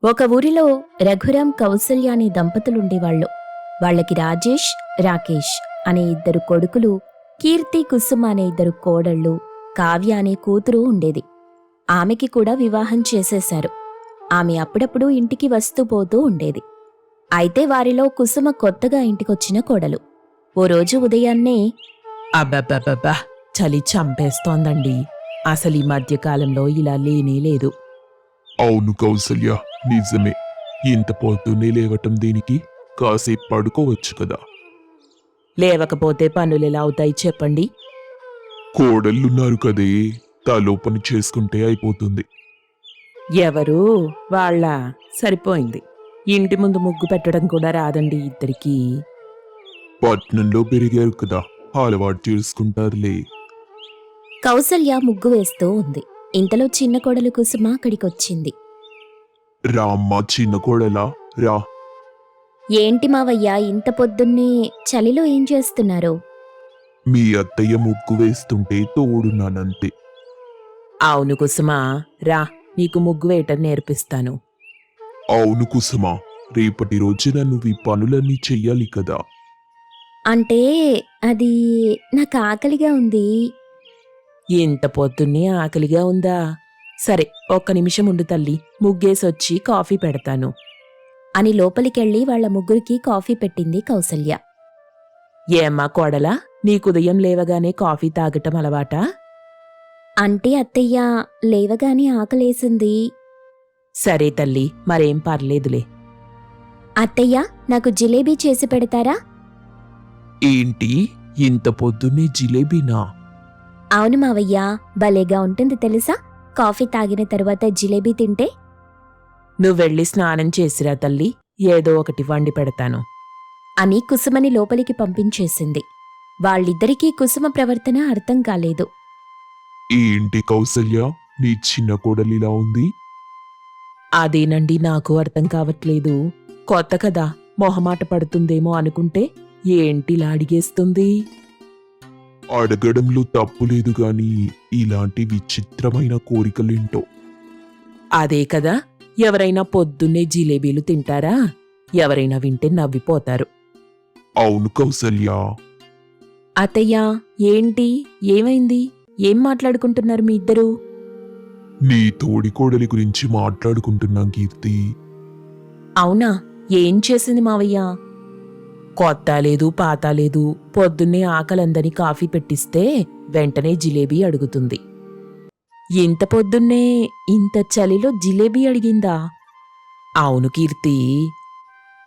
ఒక ఊరిలో రఘురాం కౌసల్య అనే దంపతులుండేవాళ్లు. వాళ్లకి రాజేష్, రాకేష్ అనే ఇద్దరు కొడుకులు, కీర్తి, కుసుమ అనే ఇద్దరు కోడళ్ళు, కావ్య అనే కూతురు ఉండేది. ఆమెకి కూడా వివాహం చేసేశారు. ఆమె అప్పుడప్పుడు ఇంటికి వస్తూ పోతూ ఉండేది. అయితే వారిలో కుసుమ కొత్తగా ఇంటికొచ్చిన కోడలు. ఓ రోజు ఉదయాన్నే, అబ్బబ్బబ్బబ్బా, చలి చంపేస్తోందండి. అసలు ఈ మధ్యకాలంలో ఇలా లేనే లేదు. అవును కౌసల్య, నిజమే. ఇంత పొద్దున్నే లేవటం దేనికి? కాసేపు పడుకోవచ్చు కదా. లేవకపోతే పనులెలా అవుతాయి చెప్పండి. కోడళ్ళున్నారు కదే, తలో పని చేసుకుంటే అయిపోతుంది. ఎవరు వాళ్ళ? సరిపోయింది. ఇంటి ముందు ముగ్గు పెట్టడం కూడా రాదండి ఇద్దరికీ. పట్నంలో పెరిగారు కదా, అలవాటు చేసుకుంటారులే. కౌసల్య ముగ్గు వేస్తూ ఉంది. ఇంతలో చిన్న కోడలు కుసుమ అక్కడికొచ్చింది. రామ్మ చిన్న కోడలా, రా. ఏంటి మావయ్య, ఇంత పొద్దున్నే చలిలో ఏం చేస్తున్నారు? మీ అత్తయ్య ముగ్గు వేస్తుంటే తోడున్నానంతే. అవును కుసుమా, రా, నీకు ముగ్గు వేయటం నేర్పిస్తాను. అవును కుసుమ, రేపటి రోజున నువ్వు ఈ పనులన్నీ చెయ్యాలి కదా. అంటే అది నాకు ఆకలిగా ఉంది. ఇంత పొద్దున్నే ఆకలిగా ఉందా? సరే, ఒక్క నిమిషం ఉండు తల్లి, ముగ్గేసొచ్చి కాఫీ పెడతాను. అని లోపలికెళ్ళి వాళ్ల ముగ్గురికి కాఫీ పెట్టింది కౌసల్య. ఏమ్మా కోడలా, నీకు ఉదయం లేవగానే కాఫీ తాగటం అలవాటా? అంటే అత్తయ్య, లేవగానే ఆకలేసింది. సరే తల్లి, మరేం పర్లేదులే. అత్తయ్య, నాకు జిలేబీ చేసి పెడతారా? ఏంటి, ఇంత పొద్దున్నే జిలేబీనా? అవును మావయ్య, భలేగా ఉంటుంది తెలుసా కాఫీ తాగిన తరువాత జిలేబీ తింటే. నువ్వెళ్ళి స్నానం చేసిరా తల్లి, ఏదో ఒకటి వండి పెడతాను. అని కుసుమని లోపలికి పంపించేసింది. వాళ్ళిద్దరికీ కుసుమ ప్రవర్తన అర్థం కాలేదు. ఏంటి కౌసల్య, నీ చిన్న కోడలిలా ఉంది? అదేనండి నాకు అర్థం కావట్లేదు. కొత్త కదా, మొహమాట పడుతుందేమో అనుకుంటే ఏంటిలా అడిగేస్తుంది? అడగడంలో తప్పులేదు గాని ఇలాంటి విచిత్రమైన కోరికలేంటో. అదే కదా, ఎవరైనా పొద్దున్నే జిలేబీలు తింటారా? ఎవరైనా వింటే నవ్విపోతారు. అవును కౌసల్య. అత్తయ్యా, ఏంటి, ఏమైంది? ఏం మాట్లాడుకుంటున్నారు మీ ఇద్దరూ? నీ తోడి కోడలి గురించి మాట్లాడుకుంటున్నాం కీర్తి. అవునా? ఏం చేసింది మావయ్య? కొత్త లేదు పాత లేదు, పొద్దున్నే ఆకలందని కాఫీ పెట్టిస్తే వెంటనే జిలేబీ అడుగుతుంది. ఇంత పొద్దున్నే ఇంత చలిలో జిలేబీ అడిగిందా? అవును కీర్తి.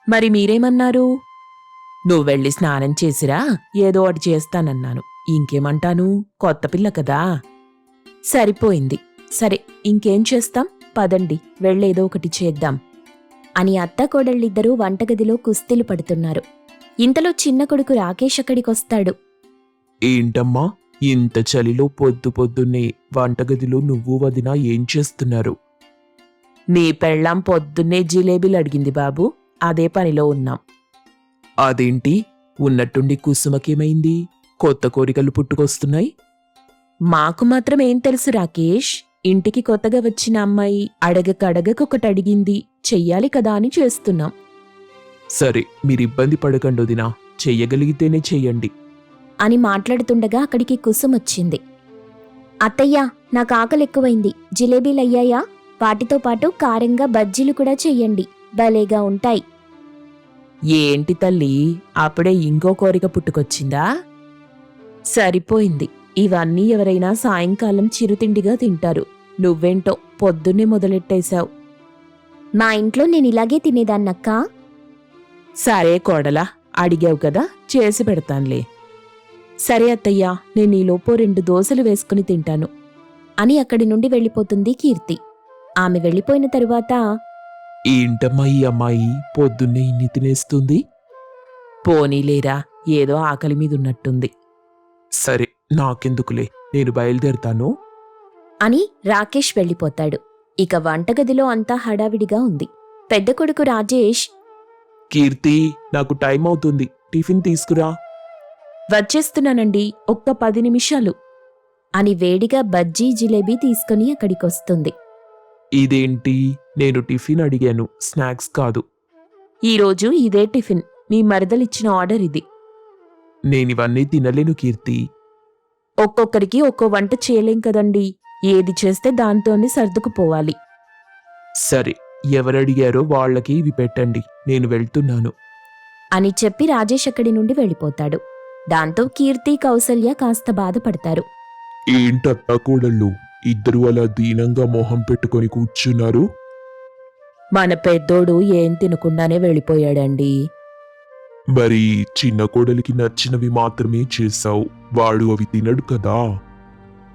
మరి మీరేమన్నారు? నువ్వెళ్ళి స్నానం చేసిరా, ఏదో ఒకటి చేస్తానన్నాను. ఇంకేమంటాను, కొత్త పిల్ల కదా. సరిపోయింది. సరే, ఇంకేం చేస్తాం, పదండి వెళ్ళేదో ఒకటి చేద్దాం. అని అత్తాకోడళ్ళిద్దరూ వంటగదిలో కుస్తీలు పడుతున్నారు. ఇంతలో చిన్న కొడుకు రాకేష్ అక్కడికొస్తాడు. ఏంటమ్మా, ఇంత చలిలో పొద్దు పొద్దున్నే వంటగదిలో నువ్వు వదినా ఏం చేస్తున్నారు? నీ పెళ్ళాం పొద్దున్నే జిలేబీలు అడిగింది బాబు, అదే పనిలో ఉన్నాం. అదేంటి, ఉన్నట్టుండి కుసుమకేమైంది? కొత్త కోరికలు పుట్టుకొస్తున్నాయి. మాకు మాత్రం ఏం తెలుసు రాకేష్, ఇంటికి కొత్తగా వచ్చిన అమ్మాయి అడగకడగకొకటి అడిగింది, చెయ్యాలి కదా అని చేస్తున్నాం. సరే, మీరిబ్బంది పడకండి వదినా, చెయ్యగలిగితేనే చెయ్యండి. అని మాట్లాడుతుండగా అక్కడికి కుసుమొచ్చింది. అత్తయ్య, నాకు ఆకలెక్కువైంది, జిలేబీలయ్యాయా? వాటితో పాటు కారంగా బజ్జీలు కూడా చెయ్యండి, భలేగా ఉంటాయి. ఏంటి తల్లి, అప్పుడే ఇంకో కోరిక పుట్టుకొచ్చిందా? సరిపోయింది, ఇవన్నీ ఎవరైనా సాయంకాలం చిరుతిండిగా తింటారు. నువ్వేంటో పొద్దున్నే మొదలెట్టేశావు. మా ఇంట్లో నేనిలాగే తినేదాన్నక్కా. సరే కోడలా, అడిగావు కదా, చేసి పెడతాన్లే. సరే అత్తయ్యా, నేను ఈలోపు 2 దోశలు వేసుకుని తింటాను. అని అక్కడి నుండి వెళ్ళిపోతుంది కీర్తి. ఆమె వెళ్ళిపోయిన తరువాత, ఏంటమ్మా ఈ అమ్మాయి పొద్దున్నే ఇన్ని తినేస్తుంది? పోనీలేరా, ఏదో ఆకలి మీదున్నట్టుంది. సరే, నాకెందుకులే, నేను బయలుదేరుతాను. అని రాకేష్ వెళ్ళిపోతాడు. ఇక వంటగదిలో అంతా హడావిడిగా ఉంది. పెద్ద కొడుకు రాజేష్, కీర్తి, నాకు టైం అవుతుంది, టిఫిన్ తీసుకురా. వచ్చేస్తున్నానండి, ఒక్క 10 నిమిషాలు. అని వేడిగా బజ్జీ జిలేబీ తీసుకుని అక్కడికొస్తుంది. ఇదేంటి? నేను టిఫిన్ అడిగాను, స్నాక్స్ కాదు. ఈరోజు ఇదే టిఫిన్. మీ మరదలిచ్చిన ఆర్డర్ ఇది. నేనివన్నీ తినలేను కీర్తి. ఒక్కొక్కరికి ఒక్కో వంట చేయలేం కదండి. ఏది చేస్తే దాంతోనే సర్దుకుపోవాలి. సరే, ఎవరడిగారో వాళ్ళకి ఇవి పెట్టండి, నేను వెళ్తున్నాను. అని చెప్పి రాజేష్ అక్కడి నుండి వెళ్ళిపోతాడు. దాంతో కీర్తి కౌసల్య కాస్త బాధపడతారు. ఏంటత్తా కోడళ్ళు, ఇద్దరు అలా దీనంగా మొహం పెట్టుకొని కూర్చున్నారు? మన పెద్దోడు ఏం తినకుండానే వెళ్ళిపోయాడండి. మరి చిన్న కోడలికి నచ్చినవి మాత్రమే చేశావు, వాడు అవి తినడు కదా.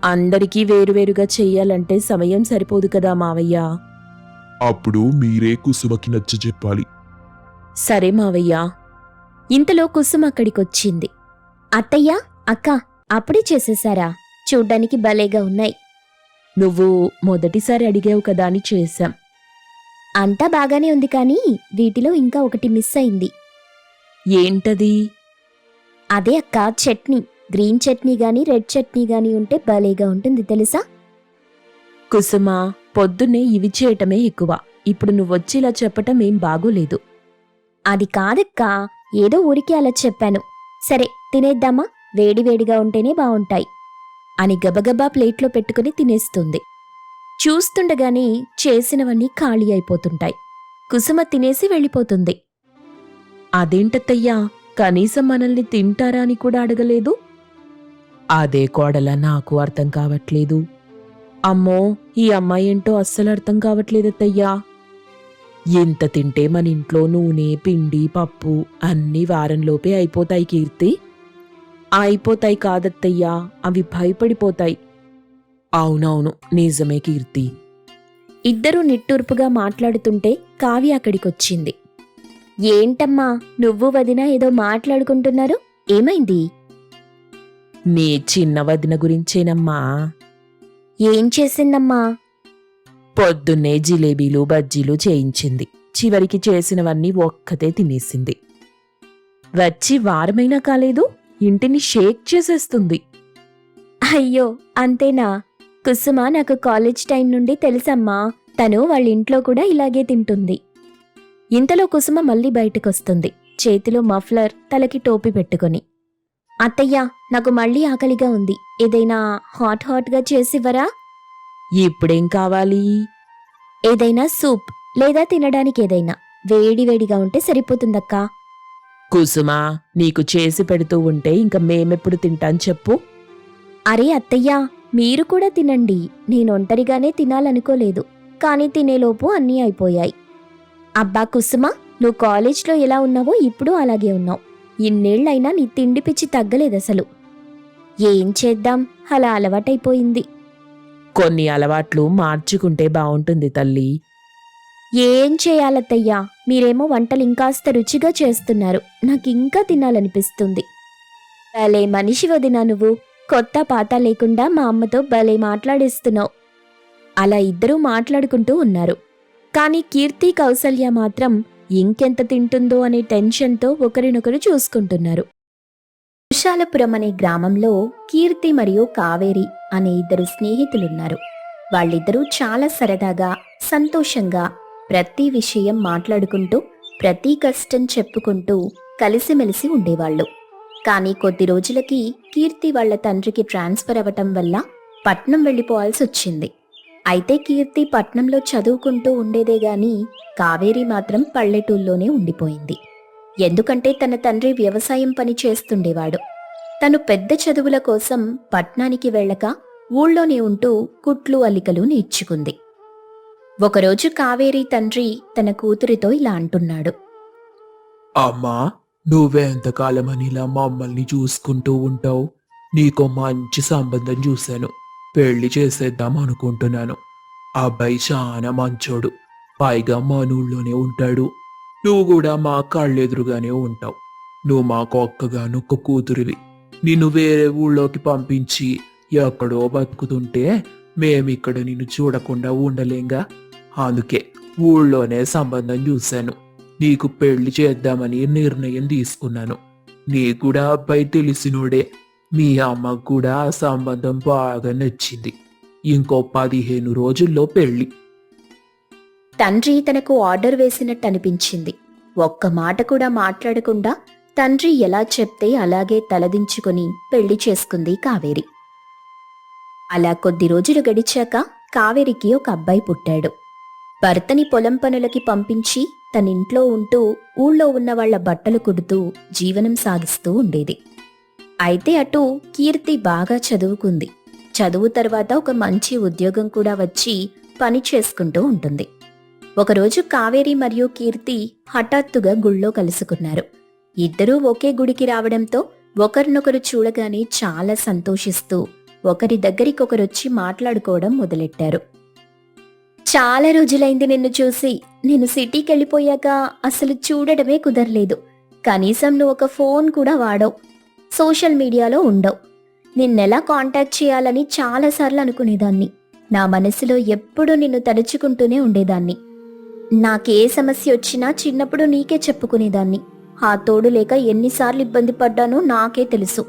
అందరికీ వేరువేరుగా చెయ్యాలంటే సమయం సరిపోదు కదా మావయ్య. అప్పుడు మీరే కుసుమకి నచ్చ చెప్పాలి. సరే మావయ్య. ఇంతలో కుసుమ అక్కడికొచ్చింది. అత్తయ్య, అక్క, అప్పుడే చేసేశారా? చూడ్డానికి భలేగా ఉన్నాయి. నువ్వు మొదటిసారి అడిగావు కదా అని చేశాం. అంతా బాగానే ఉంది, కానీ వీటిలో ఇంకా ఒకటి మిస్ అయింది. ఏంటది? అదే అక్క, చట్నీ. గ్రీన్ చట్నీ గాని రెడ్ చట్నీ గాని ఉంటే భలేగా ఉంటుంది తెలుసా? కుసుమ, పొద్దున్నే ఇవి చేయటమే ఎక్కువ. ఇప్పుడు నువ్వొచ్చి ఇలా చెప్పటం ఏం బాగోలేదు. అది కాదక్కా, ఏదో ఊరికే అలా చెప్పాను. సరే, తినేద్దామా? వేడివేడిగా ఉంటేనే బావుంటాయి అని గబగబా ప్లేట్లో పెట్టుకుని తినేస్తుంది. చూస్తుండగానే చేసినవన్నీ ఖాళీ అయిపోతుంటాయి. కుసుమ తినేసి వెళ్ళిపోతుంది. అదేంటత్తయ్యా, కనీసం మనల్ని తింటారా అని కూడా అడగలేదు. అదే కోడలా నాకు అర్థం కావట్లేదు. అమ్మో, ఈ అమ్మాయి ఏంటో అస్సలు అర్థం కావట్లేదత్తయ్యా. ఎంత తింటే మన ఇంట్లో నూనె, పిండి, పప్పు అన్నీ వారంలోపే అయిపోతాయి కీర్తి. అయిపోతాయి కాదత్తయ్యా, అవి భయపడిపోతాయి. అవునవును, నిజమే కీర్తి. ఇద్దరూ నిట్టూర్పుగా మాట్లాడుతుంటే కావ్య అక్కడికొచ్చింది. ఏంటమ్మా, నువ్వు వదిన ఏదో మాట్లాడుకుంటున్నారు? ఏమైంది? నీ చిన్న వదిన గురించేనమ్మా. ఏం చేసిందమ్మా? పొద్దున్నే జిలేబీలు, బజ్జీలు చేయించింది. చివరికి చేసినవన్నీ ఒక్కతే తినేసింది. వచ్చి వారమైనా కాలేదు, ఇంటిని షేక్ చేసేస్తుంది. అయ్యో, అంతేనా? కుసుమ నాకు కాలేజ్ టైం నుండి తెలుసమ్మా. తను వాళ్ళ ఇంట్లో కూడా ఇలాగే తింటుంది. ఇంతలో కుసుమ మళ్ళీ బయటకొస్తుంది, చేతిలో మఫ్లర్, తలకి టోపీ పెట్టుకొని. అత్తయ్య, నాకు మళ్ళీ ఆకలిగా ఉంది. ఏదైనా హాట్గా చేసివ్వరా? ఇప్పుడేం కావాలి? ఏదైనా సూప్ లేదా తినడానికి ఏదైనా వేడివేడిగా ఉంటే సరిపోతుందక్కా. కుసుమా, నీకు చేసి పెడుతూ ఉంటే ఇంక మేమెప్పుడు తింటాం చెప్పు? అరే అత్తయ్యా, మీరు కూడా తినండి. నేను ఒంటరిగానే తినాలనుకోలేదు, కానీ తినేలోపు అన్నీ అయిపోయాయి. అబ్బా కుసుమ, నువ్వు కాలేజ్లో ఎలా ఉన్నావో ఇప్పుడు అలాగే ఉన్నావు. ఇన్నేళ్లైనా నీ తిండి పిచ్చి తగ్గలేదసలు. ఏం చేద్దాం, అలా అలవాటైపోయింది. కొన్ని అలవాట్లు మార్చుకుంటే బావుంటుంది తల్లి. ఏం చేయాలత్తయ్యా, మీరేమో వంటలు ఇంకాస్త రుచిగా చేస్తున్నారు. నాకింకా తినాలనిపిస్తుంది. భలే మనిషి వదినా నువ్వు. కొత్త పాత లేకుండా మా అమ్మతో భలే మాట్లాడేస్తున్నావు. అలా ఇద్దరూ మాట్లాడుకుంటూ ఉన్నారు. కాని కీర్తి, కౌసల్య మాత్రం ఇంకెంత తింటుందో అనే టెన్షన్తో ఒకరినొకరు చూసుకుంటున్నారు. కుశాలపురం అనే గ్రామంలో కీర్తి మరియు కావేరి అనే ఇద్దరు స్నేహితులున్నారు. వాళ్ళిద్దరూ చాలా సరదాగా, సంతోషంగా ప్రతి విషయం మాట్లాడుకుంటూ, ప్రతి కష్టం చెప్పుకుంటూ కలిసిమెలిసి ఉండేవాళ్లు. కానీ కొద్ది రోజులకి కీర్తి వాళ్ల తండ్రికి ట్రాన్స్ఫర్ అవ్వటం వల్ల పట్నం వెళ్ళిపోవాల్సి వచ్చింది. అయితే కీర్తి పట్నంలో చదువుకుంటూ ఉండేదే గాని కావేరి మాత్రం పల్లెటూల్లోనే ఉండిపోయింది. ఎందుకంటే తన తండ్రి వ్యవసాయం పని చేస్తుండేవాడు. తను పెద్ద చదువుల కోసం పట్నానికి వెళ్ళక ఊళ్ళోనే ఉంటూ కుట్లు, అల్లికలు నేర్చుకుంది. ఒకరోజు కావేరి తండ్రి తన కూతురితో ఇలా అంటున్నాడు. అమ్మా, నువ్వెంతకాలమని ఇలా మమ్మల్ని చూసుకుంటూ ఉంటావు? నీకో మంచి సంబంధం చూశాను, పెళ్లి చేసేద్దాం అనుకుంటున్నాను. అబ్బాయి చాలా మంచోడు, పైగా మనూళ్ళోనే ఉంటాడు. నువ్వు కూడా మా కళ్ళెదురుగానే ఉంటావు. నువ్వు మాకు ఒక్కగానొక్క కూతురివి. నిన్ను వేరే ఊళ్ళోకి పంపించి ఎక్కడో బతుకుతుంటే మేమిక్కడ నిన్ను చూడకుండా ఉండలేంగా. అందుకే ఊళ్ళోనే సంబంధం చూశాను, నీకు పెళ్లి చేద్దామని నిర్ణయం తీసుకున్నాను. నీకు కూడా అబ్బాయి తెలిసినోడే. మీ అమ్మకు కూడా ఆ సంబంధం బాగా నచ్చింది. ఇంకో 15 రోజుల్లో పెళ్లి. తండ్రి తనకు ఆర్డర్ వేసినట్టు అనిపించింది. ఒక్క మాట కూడా మాట్లాడకుండా తండ్రి ఎలా చెప్తే అలాగే తలదించుకుని పెళ్లి చేసుకుంది కావేరి. అలా కొద్ది రోజులు గడిచాక కావేరికి ఒక అబ్బాయి పుట్టాడు. భర్తని పొలం పనులకి పంపించి తనింట్లో ఉంటూ ఊళ్ళో ఉన్న వాళ్ల బట్టలు కుడుతూ జీవనం సాగిస్తూ ఉండేది. అయితే అటు కీర్తి బాగా చదువుకుంది. చదువు తర్వాత ఒక మంచి ఉద్యోగం కూడా వచ్చి పని చేసుకుంటూ ఉంటుంది. ఒకరోజు కావేరి మరియు కీర్తి హఠాత్తుగా గుళ్ళో కలుసుకున్నారు. ఇద్దరూ ఒకే గుడికి రావడంతో ఒకరినొకరు చూడగానే చాలా సంతోషిస్తూ ఒకరి దగ్గరికొకరొచ్చి మాట్లాడుకోవడం మొదలెట్టారు. చాలా రోజులైంది నిన్ను చూసి. నేను సిటీకి వెళ్ళిపోయాక అసలు చూడడమే కుదరలేదు. కనీసం నువ్వు ఒక ఫోన్ కూడా వాడవు, సోషల్ మీడియాలో ఉండవు. నిన్నెలా కాంటాక్ట్ చేయాలని చాలాసార్లు అనుకునేదాన్ని. నా మనసులో ఎప్పుడూ నిన్ను తలుచుకుంటూనే ఉండేదాన్ని. నాకే సమస్య వచ్చినా చిన్నప్పుడు నీకే చెప్పుకునేదాన్ని. ఆ తోడు లేక ఎన్నిసార్లు ఇబ్బంది పడ్డానో నాకే తెలుసు.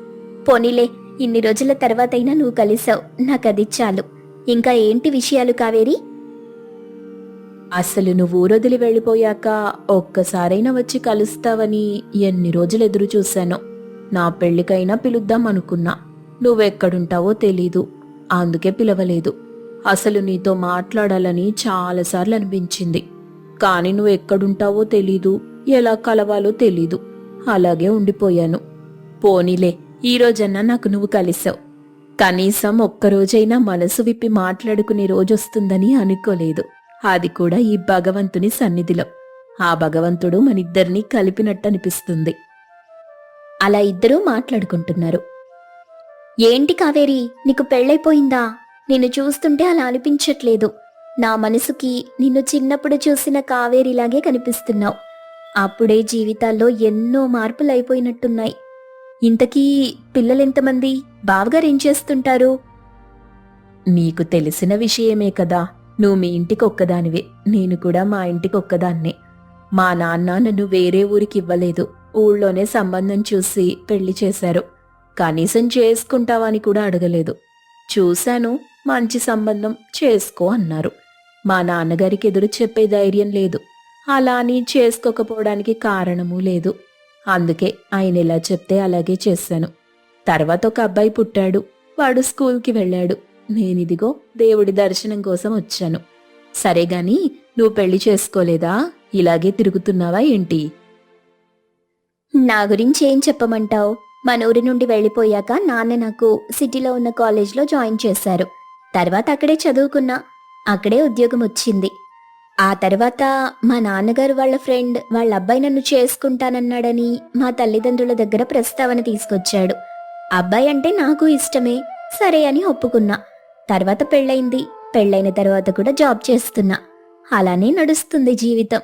పోనీలే, ఇన్ని రోజుల తర్వాతైనా నువ్వు కలిసావు, నాకది చాలు. ఇంకా ఏంటి విషయాలు కావేరి? అసలు నువ్వు ఊరొదిలి వెళ్ళిపోయాక ఒక్కసారైనా వచ్చి కలుస్తావని ఎన్ని రోజులు ఎదురు చూశానో. నా పెళ్లికైనా పిలుద్దాం అనుకున్నా. నువ్వెక్కడుంటావో తెలీదు, అందుకే పిలవలేదు. అసలు నీతో మాట్లాడాలని చాలాసార్లు అనిపించింది. కాని నువ్వు ఎక్కడుంటావో తెలీదు, ఎలా కలవాలో తెలీదు. అలాగే ఉండిపోయాను. పోనీలే, ఈరోజన్నా నాకు నువ్వు కలిసావు. కనీసం ఒక్కరోజైనా మనసు విప్పి మాట్లాడుకునే రోజొస్తుందని అనుకోలేదు. అది కూడా ఈ భగవంతుని సన్నిధిలో. ఆ భగవంతుడు మనిద్దరినీ కలిపినట్టు అనిపిస్తుంది. అలా ఇద్దరూ మాట్లాడుకుంటున్నారు. ఏంటి కావేరి, నీకు పెళ్ళైపోయిందా? నిన్ను చూస్తుంటే అలా అనిపించట్లేదు. నా మనసుకి నిన్ను చిన్నప్పుడు చూసిన కావేరిలాగే కనిపిస్తున్నావు. అప్పుడే జీవితాల్లో ఎన్నో మార్పులైపోయినట్టున్నాయి. ఇంతకీ పిల్లలెంతమంది? బావగారేం చేస్తుంటారు? నీకు తెలిసిన విషయమే కదా. నువ్వు మీ ఇంటికి ఒక్కదానివే, నేను కూడా మా ఇంటికి ఒక్కదాన్నే. మా నాన్న నన్ను వేరే ఊరికి ఇవ్వలేదు. ఊళ్ళోనే సంబంధం చూసి పెళ్లి చేశారు. కనీసం చేసుకుంటావని కూడా అడగలేదు. చూశాను, మంచి సంబంధం, చేసుకో అన్నారు. మా నాన్నగారికి ఎదురు చెప్పే ధైర్యం లేదు. అలా అని చేసుకోకపోవడానికి కారణమూ లేదు. అందుకే ఆయన ఎలా చెప్తే అలాగే చేశాను. తర్వాత ఒక అబ్బాయి పుట్టాడు. వాడు స్కూల్కి వెళ్ళాడు. నేనిదిగో దేవుడి దర్శనం కోసం వచ్చాను. సరేగాని నువ్వు పెళ్లి చేసుకోలేదా? ఇలాగే తిరుగుతున్నావా ఏంటి? నా గురించి ఏం చెప్పమంటావు? మన ఊరి నుండి వెళ్ళిపోయాక నాన్న నాకు సిటీలో ఉన్న కాలేజ్లో జాయిన్ చేశారు. తర్వాత అక్కడే చదువుకున్నా. అక్కడే ఉద్యోగం వచ్చింది. ఆ తర్వాత మా నాన్నగారు వాళ్ళ ఫ్రెండ్ వాళ్ళ అబ్బాయి నన్ను చేసుకుంటానన్నాడని మా తల్లిదండ్రుల దగ్గర ప్రస్తావన తీసుకొచ్చాడు. అబ్బాయి అంటే నాకు ఇష్టమే, సరే అని ఒప్పుకున్నా. తర్వాత పెళ్ళైంది. పెళ్ళైన తర్వాత కూడా జాబ్ చేస్తున్నా. అలానే నడుస్తుంది జీవితం.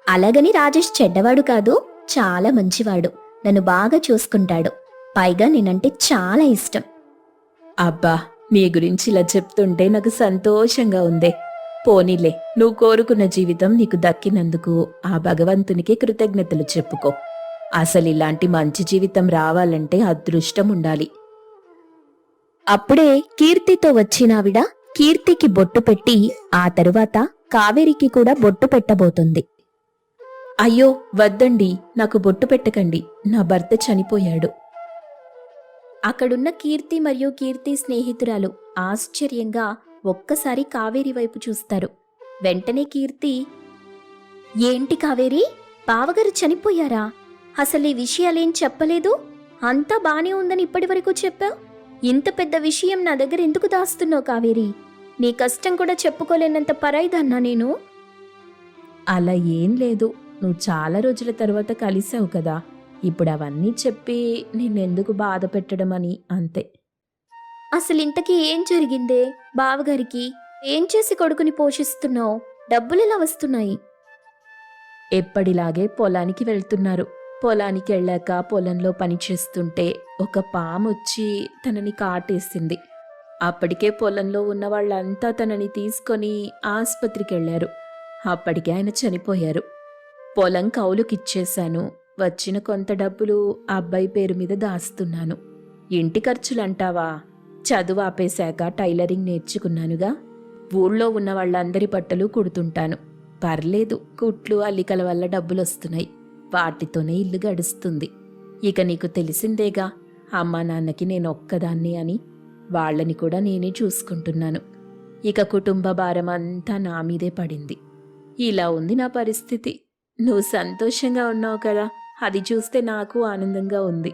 అలాగని రాజేష్ చెడ్డవాడు కాదు, చాలా మంచివాడు. నన్ను బాగా చూసుకుంటాడు. పైగా నేనంటే చాలా ఇష్టం. అబ్బా, నీ గురించి ఇలా చెప్తుంటే నాకు సంతోషంగా ఉందే. పోనీలే, నువ్వు కోరుకున్న జీవితం నీకు దక్కినందుకు ఆ భగవంతునికి కృతజ్ఞతలు చెప్పుకో. అసలు ఇలాంటి మంచి జీవితం రావాలంటే అదృష్టం ఉండాలి. అప్పుడే కీర్తితో వచ్చినావిడ కీర్తికి బొట్టు పెట్టి ఆ తరువాత కావేరికి కూడా బొట్టు పెట్టబోతుంది. అయ్యో వద్దండి, నాకు బొట్టు పెట్టకండి. నా భర్త చనిపోయాడు. అక్కడున్న కీర్తి మరియు కీర్తి స్నేహితురాలు ఆశ్చర్యంగా ఒక్కసారి కావేరి వైపు చూస్తారు. వెంటనే కీర్తి, ఏంటి కావేరి, బావగారు చనిపోయారా? అసలు ఈ విషయాలేం చెప్పలేదు. అంతా బానే ఉందని ఇప్పటివరకు చెప్పావు. ఇంత పెద్ద విషయం నా దగ్గర ఎందుకు దాస్తున్నావు కావేరి? నీ కష్టం కూడా చెప్పుకోలేనంత పరాయిదన్నా నేను. అలా ఏం లేదు. నువ్వు చాలా రోజుల తర్వాత కలిసావు కదా, ఇప్పుడు అవన్నీ చెప్పి నిన్నెందుకు బాధ పెట్టడం అని, అంతే. అసలు ఇంతకీ ఏం జరిగిందే? బావగారికి ఏం చేసి కొడుకుని పోషిస్తున్నావు? డబ్బులెలా వస్తున్నాయి? ఎప్పటిలాగే పొలానికి వెళ్తున్నారు. పొలానికి వెళ్ళాక పొలంలో పని చేస్తుంటే ఒక పాము వచ్చి తనని కాటేసింది. అప్పటికే పొలంలో ఉన్న వాళ్ళంతా తనని తీసుకొని ఆస్పత్రికి వెళ్లారు. అప్పటికే ఆయన చనిపోయారు. పొలం కౌలుకిచ్చేశాను. వచ్చిన కొంత డబ్బులు అబ్బాయి పేరు మీద దాస్తున్నాను. ఇంటి ఖర్చులంటావా? చదువు ఆపేశాక టైలరింగ్ నేర్చుకున్నానుగా. ఊళ్ళో ఉన్న వాళ్ళందరి బట్టలు కుడుతుంటాను. పర్లేదు, కుట్లు అల్లికల వల్ల డబ్బులొస్తున్నాయి. వాటితోనే ఇల్లు గడుస్తుంది. ఇక నీకు తెలిసిందేగా, అమ్మా నాన్నకి నేను ఒక్కదాన్ని అని. వాళ్ళని కూడా నేనే చూసుకుంటున్నాను. ఇక కుటుంబ భారం అంతా నా మీదే పడింది. ఇలా ఉంది నా పరిస్థితి. నువ్వు సంతోషంగా ఉన్నావు కదా, అది చూస్తే నాకు ఆనందంగా ఉంది.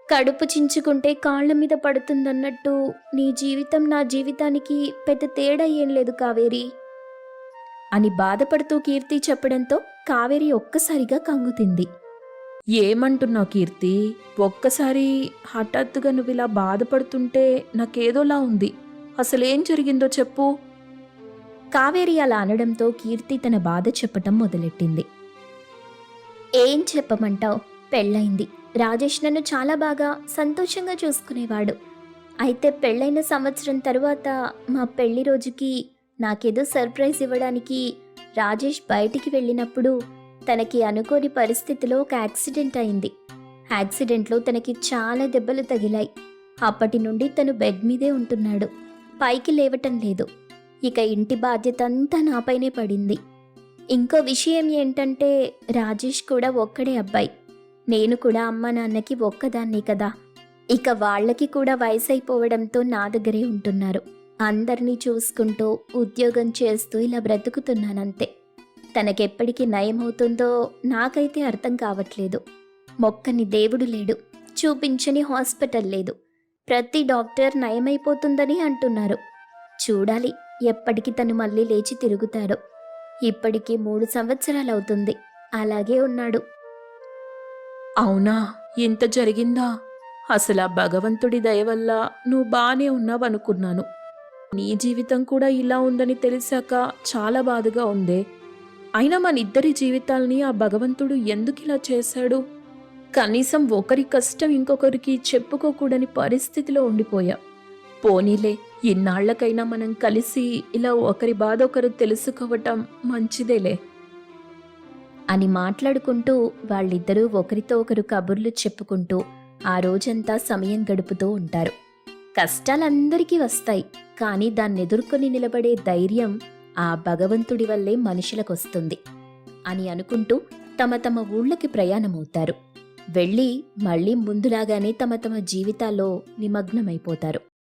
కడుపు చించుకుంటే కాళ్ళ మీద పడుతుందన్నట్టు నీ జీవితం నా జీవితానికి పెద్ద తేడా ఏం లేదు కావేరి అని బాధపడుతూ కీర్తి చెప్పడంతో కావేరి ఒక్కసారిగా కంగుతింది. ఏమంటున్నావు కీర్తి? ఒక్కసారి హఠాత్తుగా నువ్విలా బాధపడుతుంటే నాకేదోలా ఉంది. అసలేం జరిగిందో చెప్పు. కావేరి అలా అనడంతో కీర్తి తన బాధ చెప్పటం మొదలెట్టింది. ఏం చెప్పమంటావు, పెళ్ళయింది. రాజేష్ నన్ను చాలా బాగా సంతోషంగా చూసుకునేవాడు. అయితే పెళ్ళైన సంవత్సరం తరువాత మా పెళ్లి రోజుకి నాకేదో సర్ప్రైజ్ ఇవ్వడానికి రాజేష్ బయటికి వెళ్ళినప్పుడు తనకి అనుకోని పరిస్థితిలో ఒక యాక్సిడెంట్ అయింది. యాక్సిడెంట్లో తనకి చాలా దెబ్బలు తగిలాయి. అప్పటి నుండి తను బెడ్ మీదే ఉంటున్నాడు, పైకి లేవటం లేదు. ఇక ఇంటి బాధ్యత అంతా నాపైనే పడింది. ఇంకో విషయం ఏంటంటే రాజేష్ కూడా ఒక్కడే అబ్బాయి. నేను కూడా అమ్మ నాన్నకి ఒక్కదాన్ని కదా. ఇక వాళ్ళకి కూడా వయసు అయిపోవడంతో నా దగ్గరే ఉంటున్నారు. అందరినీ చూసుకుంటూ ఉద్యోగం చేస్తూ ఇలా బ్రతుకుతున్నానంతే. తనకెప్పటికీ నయమవుతుందో నాకైతే అర్థం కావట్లేదు. మొక్కని దేవుడు లేడు, చూపించని హాస్పిటల్ లేదు. ప్రతి డాక్టర్ నయమైపోతుందని అంటున్నారు. చూడాలి ఎప్పటికి తను మళ్ళీ లేచి తిరుగుతాడో. ఇప్పటికీ 3 సంవత్సరాలవుతుంది, అలాగే ఉన్నాడు. అవునా, ఇంత జరిగిందా? అసలు ఆ భగవంతుడి దయ వల్ల నువ్వు బానే ఉన్నావనుకున్నాను. నీ జీవితం కూడా ఇలా ఉందని తెలిసాక చాలా బాధగా ఉందే. అయినా మన ఇద్దరి జీవితాల్ని ఆ భగవంతుడు ఎందుకిలా చేశాడు? కనీసం ఒకరి కష్టం ఇంకొకరికి చెప్పుకోకూడని పరిస్థితిలో ఉండిపోయా. పోనీలే, ఇన్నాళ్లకైనా మనం కలిసి ఇలా ఒకరి బాధ ఒకరు తెలుసుకోవటం మంచిదేలే అని మాట్లాడుకుంటూ వాళ్ళిద్దరూ ఒకరితో ఒకరు కబుర్లు చెప్పుకుంటూ ఆ రోజంతా సమయం గడుపుతూ ఉంటారు. కష్టాలందరికీ వస్తాయి, కానీ దాన్ని ఎదుర్కొని నిలబడే ధైర్యం ఆ భగవంతుడి వల్లే మనుషులకొస్తుంది అని అనుకుంటూ తమ తమ ఊళ్ళకి ప్రయాణమవుతారు. వెళ్ళి మళ్ళీ ముందులాగానే తమ తమ జీవితాల్లో నిమగ్నమైపోతారు.